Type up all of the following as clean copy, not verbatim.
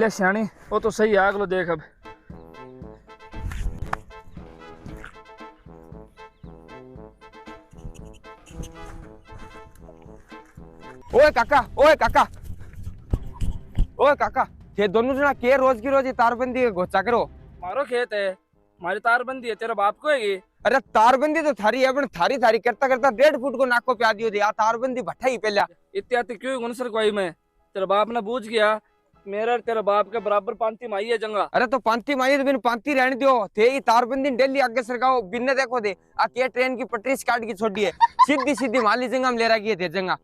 ले सियाणी वो तो सही है, अगलो देख अब। ओए काका, ओए काका, ओए काका, ये दोनों जना के रोज की रोज ये तारबंदी घोचा करो। मारो खेत है, हमारी तारबंदी है, तेरा बाप को है ये। अरे तारबंदी तो थारी है, थारी थारी करता करता 1.5 फुट को नाको प्या दियो दे। तारबंदी भट्टा ही पहला इत्यादि क्यों गुनसर कोई में, तेरा बाप ने बूझ गया मेरा तेरा बाप के बराबर पांती माई है जंगा। अरे तो पांती माई तो बिन पांती रहने दियो थे। ये तारबंदी डेली आगे सरकाओ बिन्ने देखो दे आ के ट्रेन की पटरी काट की छोड़ी है, सीधी सीधी माली जंगा में ले रखी है जंगा।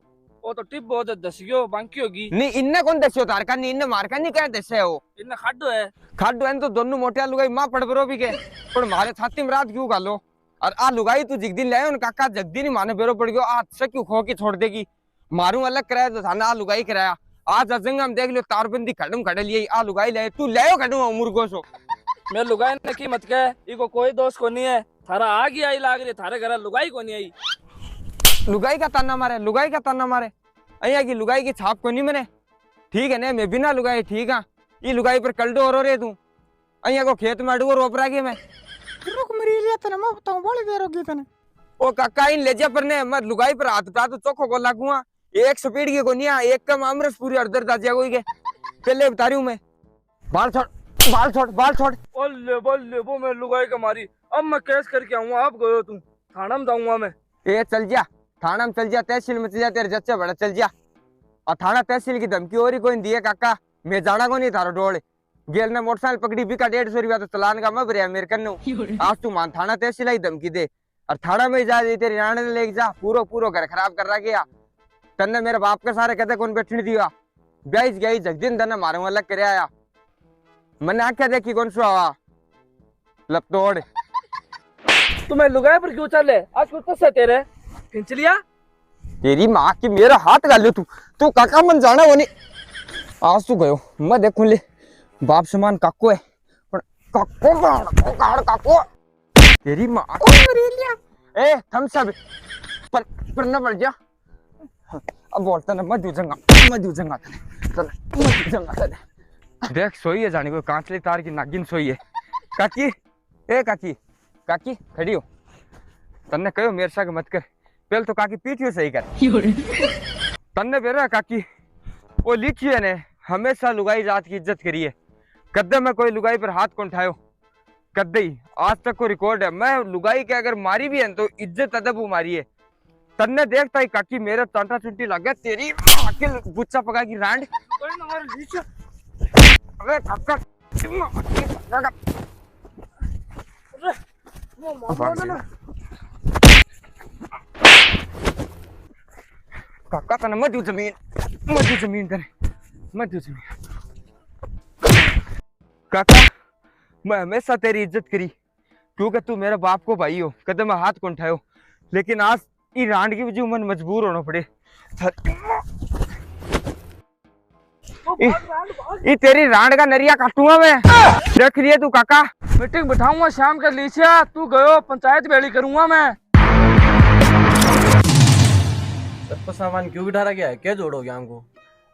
वो तो टिप बहुत दस गयो बांकी होगी। नहीं इन्ने कौन दस्यो तार का, नहीं इन्ने मार का नहीं क्या दस्या वो इन्ने खाडो है। खाडो है तो दोनों मोटिया लुगाई मां पड़बरो भी के पर मारे छाती में रात क्यों गालो। और आ लुगाई तू जिग दिन लाए काका जगदी नहीं माने बेरो पड़ गयो आज से क्यों खो के छोड़ देगी। मारू अलग कराया तो थाना आ लुगाई कराया। आज अजंगा में देख लो तारबंदी खड़म खड़े लिए आ लुगाई ले तू ले खड़ू मुर्गो सो। मैं लुगाई ने की मत कह, इको कोई दोस्त को नहीं है। थारा आ गई आई लाग रही, थारे घर लुगाई को नहीं आई। लुगाई का ताना मारे, लुगाई का ताना मारे, अया की लुगाई की छाप को नहीं मने। ठीक है ने मैं बिना लुगाई ठीक है। ये लुगाई पर कल्डो हो रे तू अया को खेत में अडुओ रोप रहा मैं रुक मरी लिया तने मैं बताऊं बोली दे रोगी तने। ओ काका इन ले जा पर ने मैं लुगाई पर हाथ उठा तो चोखो को लागूंगा। एक स्पीड की को नहीं आ, एक कम अमरस पूरी अड़दर दाजिया कोई के पहले बता रही हूं मैं। बाल छोड़ बाल छोड़ बाल छोड़। बोल वो मैं लुगाई का मारी, अब मैं केस करके आऊंगा। आप गयो तू थाना में जाऊंगा मैं। ए चल जा थाना में चल जा, तहसील में चल जा, तेरे जच्चे बड़ा चल जा। और थाना तहसील की धमकी और ही कोई दिए काका, मैं जाना को नहीं थारो डोल। गेल ने मोटरसाइकिल पकड़ी भी का 150 रुपया तो चलान का मैं भरिया मेरे कन्नू। आज तू मान थाना तहसील ही धमकी दे और थाना में जा तेरी राणे ने लेके जा। पूरा पूरा घर खराब कर रहा गया तन्ने मेरे बाप के सारे कहते कौन बैठने दिया ब्याज गई जगदीन तन्ने मारू अलग कर आया। मैंने आख्या देखी कौन सो आवा लपतोड़। तुम्हें लुगाई पर क्यों चले, आज कुछ तो तेरे खिंच लिया। तेरी माँ की मेरा हाथ गालियो तू तू काका मन जाना वो नहीं। आज तू गयो मैं देखूं ले बाप समान काको है पर काको काको तेरी माँ को मरी लिया। ए थम सब पर न पड़ जा अब बोलता ना मैं जूझूंगा तने देख सोई है जानी कोई कांचली तार की नागिन सोई है। काकी ए काकी काकी खड़ी हो तन्ने कहो मेरे साथ मत कर पहले तो काकी पीछे सही कर तन्ने बेरा काकी वो लिखी है ने हमेशा लुगाई जात की इज्जत करी है। कद्दे में कोई लुगाई पर हाथ कौन उठायो कद्दे ही आज तक को रिकॉर्ड है। मैं लुगाई के अगर मारी भी है तो इज्जत अदब मारी है। तन्ने देखता ही काकी मेरे टांटा चुंटी लग गया तेरी अकेल गुच्चा पका की रांड। अरे काका तने मत जमीन करे मत जमीन। काका मैं हमेशा तेरी इज्जत करी क्योंकि तू मेरे बाप को भाई हो कदे मैं हाथ कौन उठायो। लेकिन आज ई रांड की वजह मन मजबूर होना पड़े। ये तेरी रांड का नरिया काटूंगा मैं देख लिए तू काका। मीटिंग बिठाऊंगा शाम का लीचिया, तू गयो पंचायत बेड़ी करूंगा मैं। सबको सामान क्यों बिठा रहा है, क्या जोड़ोगे हमको?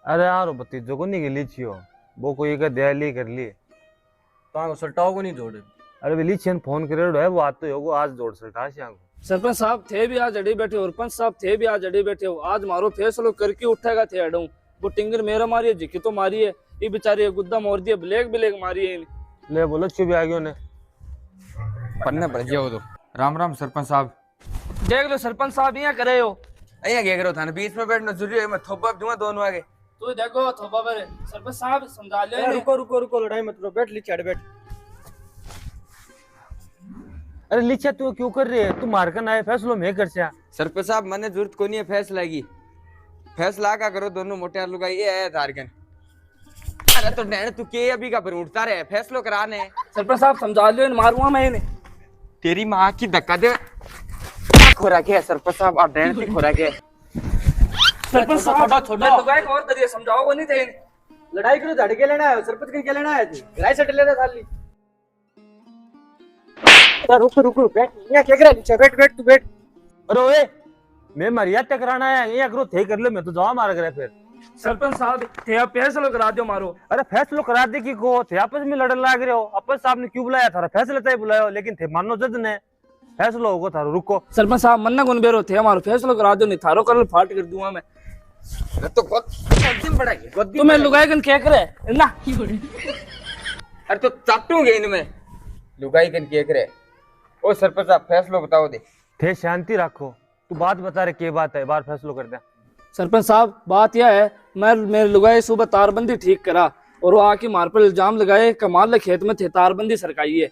अरे यार भतीजो को नहीं गिली छियो वो कोई का दयाली कर लिए तो सल्टाओ को नहीं जोड़े। अरे बिली छियन फोन करे है वो आज तो होगो आज जोड़ सल्टा को। सरपंच साहब थे भी आज अड़ी बैठे और पंच साहब थे भी आज अड़ी बैठे हो। आज मारो फैसलो करके उठेगा थे अड़ू। वो टिंगर मेरा मारी है जिकी तो मारी है ये बेचारी गुद्दा मोर दिया ब्लैक मारी है। ले बोलो चुप आ गयो ने पन्ने पड़ गया वो तो। राम राम सरपंच साहब। देख लो सरपंच साहब यहाँ करे हो अया क्या करो था बीच में बैठना जरूरी है। मैं थोपा दूंगा दोनों आगे तू देखो थोपा पर सरपंच साहब समझा ले। रुको लड़ाई मत करो, बैठ लीचे बैठ। अरे लीचा तू क्यों कर रही है, तू मार कर ना फैसलो मैं कर सरपंच साहब मैंने जरूरत को नहीं है फैसला की। फैसला का करो दोनों मोटे आलू का ये है धारगन। अरे तो नैन तू के अभी का पर उठता रहे फैसलो कराने। सरपंच साहब समझा लो मारूंगा मैं इन्हें। तेरी माँ की धक्का दे खोरा के सरपंच साहब और डैन की खोरा के। सरपंच साहब छोटा लुगाई को और तरीके समझाओ को नहीं थे। लड़ाई करो झाड़ के लेना है, सरपंच के क्या लेना है? लड़ाई सट लेना खाली। रुको बैठ यहाँ क्या करा बैठ तू बैठ। अरे ओए मैं मरिया टकराना है ये अगर थे कर ले मैं तो जावा मार करे फिर सरपंच साहब थे आप फैसलो करा दो मारो। अरे फैसलो करा दे की को थे आपस में लड़न लाग रहे हो। अपन साहब ने क्यों बुलाया था? फैसला तय बुलाया, लेकिन थे मानो जज ने फैसलो होगा थारो। रुको सरपंच साहब मन्ना कौन बेरो थे हमारो फैसलो करा दो, नहीं थारो कल फाट कर दूंगा मैं। तो गोदी पड़ेगी तुम्हें लुगाई कन क्या करे ना? अरे तो चाटूंगे इनमें लुगाई कन के करे। ओ सरपंच साहब फैसलो बताओ दे। थे शांति रखो, तू बात बता रहे, क्या बात है? बार फैसलो कर दे। सरपंच साहब बात यह है, मैं मेरे लुगाई सुबह तारबंदी ठीक करा और वो आके मार पर इल्जाम लगाए कमाल खेत में थे तारबंदी सरकाई है।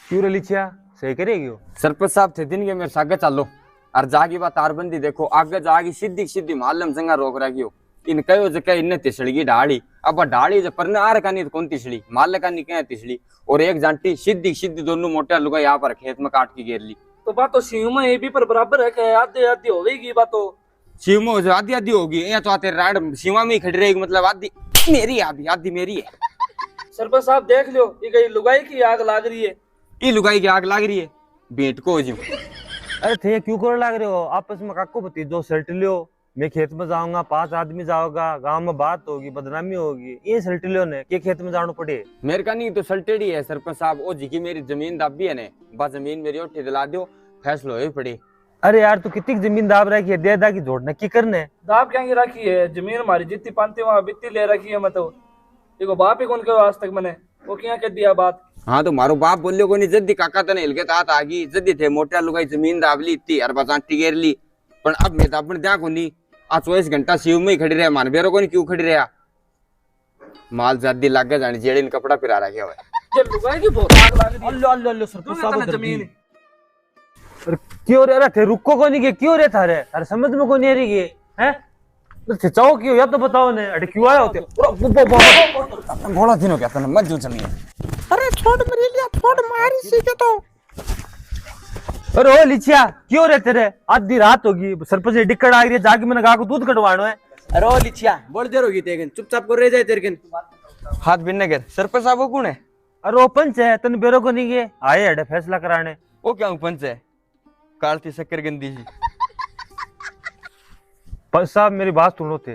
क्यों रे लिखिया सही करेगी वो? सरपंच साहब थे दिन के मेरे सागे चलो और जागी बात तारबंदी देखो आगे जागी सीधी सीधी मालम संगा रोक रखी हो। इन कयो जगह इन्ने तिसड़ी ढाड़ी अब ढाड़ी जब परने आ रखा नहीं तो कौन तिसड़ी माल का नहीं क्या तिसड़ी और एक जांटी सीधी सीधी दोनों मोटे लुगा यहाँ पर खेत में काट के घेर ली। तो बात तो शिव में ये भी पर बराबर है कि आधी आधी होगी बात तो। शिव में जो आधी आधी होगी यहाँ तो आते राड शिवा में ही खड़ी रहेगी, मतलब आधी मेरी आधी आधी मेरी है। सरपंच साहब देख लो ये कहीं लुगाई की आग लाग रही है। ये लुगाई की आग लाग रही है बेट को जी। अरे थे क्यों कर लाग रहे हो? आपस में काको भतीजो सल्ट लियो। मैं खेत में जाऊंगा, 5 आदमी जाओगा, गांव में बात होगी, बदनामी होगी। ये सल्ट लियो ने के खेत में जाना पड़े? मेरे का नहीं तो सल्टेडी है सरपंच साहब। ओ जी की मेरी जमीन दाबी है ने बस जमीन मेरी उठी दिला दो फैसलो ही पड़े। अरे यार तू कितनी जमीन दाब रखी है? दे दा की जोड़ना की करने? दाब क्या रखी है? जमीन हमारी जितनी पानती वहां बित्ती ले रखी है। मतलब देखो बाप ही कौन कहो आज तक मैंने वो क्या कह दिया बात। हाँ तो मारो बाप बोलियो को नहीं जद्दी काका तने हिलके तात आगी जद्दी थे मोटा लुगाई जमीन दाब ली इतनी और बस टिकेर ली। पर अब मैं तो अपने त्या को नहीं आ 24 घंटा शिव में ही खड़ी रहा मान बेरो को नहीं क्यों खड़ी रहा माल जादी लाग गया जानी जेड़े कपड़ा पिरा रखे हुए ये लुगाई की बहुत आग लाग रही है। अल्लो अल्लो अल्लो सरपंच साहब जमीन अरे क्यों रे? थे रुको को नहीं के क्यों रे थारे? अरे समझ में को नहीं आ रही है हैं? तो चाहो क्यों या तो बताओ ने? अरे क्यों आए होते? घोड़ा दिनों क्या तने मत जो चली। अरे छोड़ मेरे लिए छोड़ मारी सीखे तो। अरे ओ लिचिया क्यों रे तेरे? आधी रात होगी, सरपंच ने डिक्कड़ आ रही है, जाके मैंने गाय को दूध कटवानो है। अरे ओ लिचिया बोल देर होगी तेगन चुपचाप कर रह जाए तेरकन। हाथ बिन्ने कर सरपंच साहब वो कौन है? अरे वो पंच है, तन बेरो को नहीं गए आए अड़े फैसला कराने। वो क्या पंच है? कालती शक्कर गंदी जी। पंच साहब मेरी बात सुनो थे।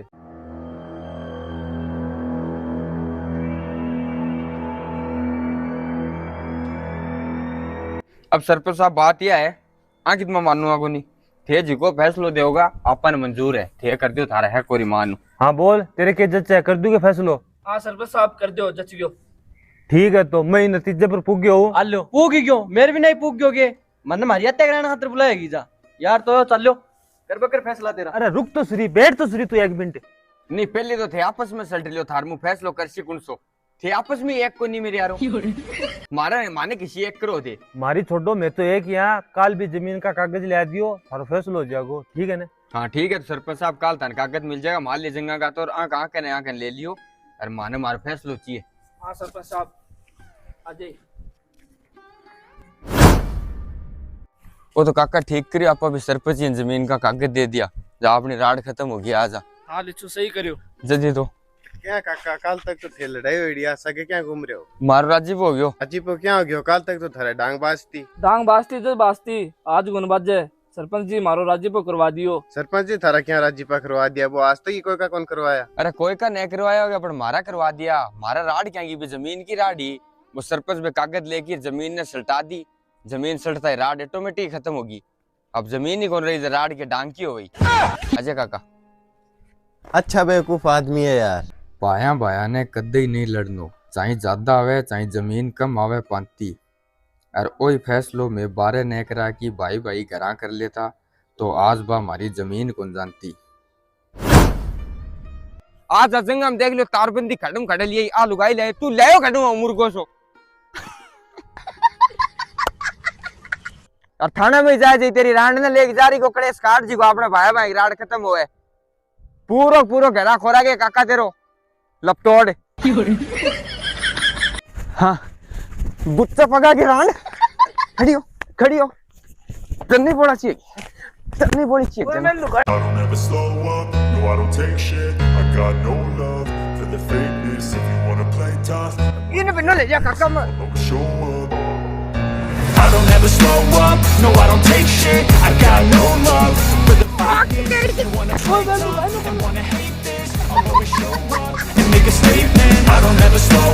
अब सरपंच साहब बात यह है आखिर मैं मानूंगा को नहीं थे जी को फैसलो देगा अपन मंजूर है थे कर दियो थारा है कोई मानू। हाँ बोल तेरे के जज है, कर दूंगे फैसलो? हाँ सरपंच साहब कर दो जच गयो। ठीक है तो मैं नतीजे पर पुग गया हूँ। आलो पूगी क्यों मेरे भी नहीं पूग गयोगे मन मारी हत्या कराने खातिर बुलाएगी जा यार तो चल लो कर बकर फैसला तेरा। अरे रुक तो सुरी, बैठ तो सुरी तू 1 मिनट। नहीं पहले तो थे आपस में सल्ट लियो थार मु फैसलो कर सी कुणसो थे आपस में एक को नहीं मेरे यारो मारा माने किसी एक करो थे मारी छोड़ो, मैं तो एक यहाँ काल भी जमीन का कागज ले दियो, थारो फैसलो हो जाएगा। ठीक है ना? हाँ ठीक है तो सरपंच साहब काल थान कागज मिल जाएगा माल ले जंगा का तो आंख आंख ने आंख ले लियो और माने मार फैसलो चाहिए। हाँ सरपंच साहब आ जाइए। वो तो काका ठीक करियो आप अभी सरपंच जी ने जमीन का कागज दे दिया जा अपनी राड खत्म हो गया आजा। हाँ लिचू सही करियो जल्दी तो क्या काका काल तक तो थे लड़ाई हुई सके क्या घूम रहे हो? मारो राजीव हो गयो। अजीब को क्या हो गया? काल तक तो थारे डांग बाजती डांग बाजती तो बाजती आज गुन बाजे। सरपंच जी मारो राजीव करवा दियो। सरपंच जी थारा क्या राजीपा करवा दिया? वो आज तक ही कोई का कौन करवाया? अरे कोई का नहीं करवाया होगा पर मारा करवा दिया। मारा राड क्या की जमीन की राड ही वो सरपंच में कागज लेके जमीन ने सल्टा दी, जमीन सल्टता है राड ऑटोमेटिक खत्म होगी। अब जमीन ही कौन रही राड के डांग की हो गई। अजय काका अच्छा बेवकूफ आदमी है यार। पाया बाया ने कदे ही नहीं लड़नो चाहे ज्यादा आवे चाहे जमीन कम आवे पांती और ओई फैसलो में बारे ने करा कि भाई भाई घरा कर लेता तो आज बा हमारी जमीन कौन जानती। आज अजंग हम देख लो तारबंदी खड़म खड़े लिए आ लुगाई ले तू ले खड़ू मुर्गो सो और थाना में जाए जी तेरी रांड ने लेके जा रही को कड़े स्काट जी को अपने भाई भाई राड खत्म होए पूरो पूरो घेरा खोरा के काका तेरो लपटोड़। हाँ गुच्चा पका के रांड खड़ी हो तन्नी पड़ा चाहिए तन्नी पड़ी चाहिए। I don't ever slow up, no I don't take shit. I got no love for the fakeness. If you wanna play tough, ये ने बिन्नो ले जा काका मैं I'll show up. I don't ever slow up, no I don't take shit. I got no love for the fakeness. If you wanna play tough and wanna hate this, I'll always never slow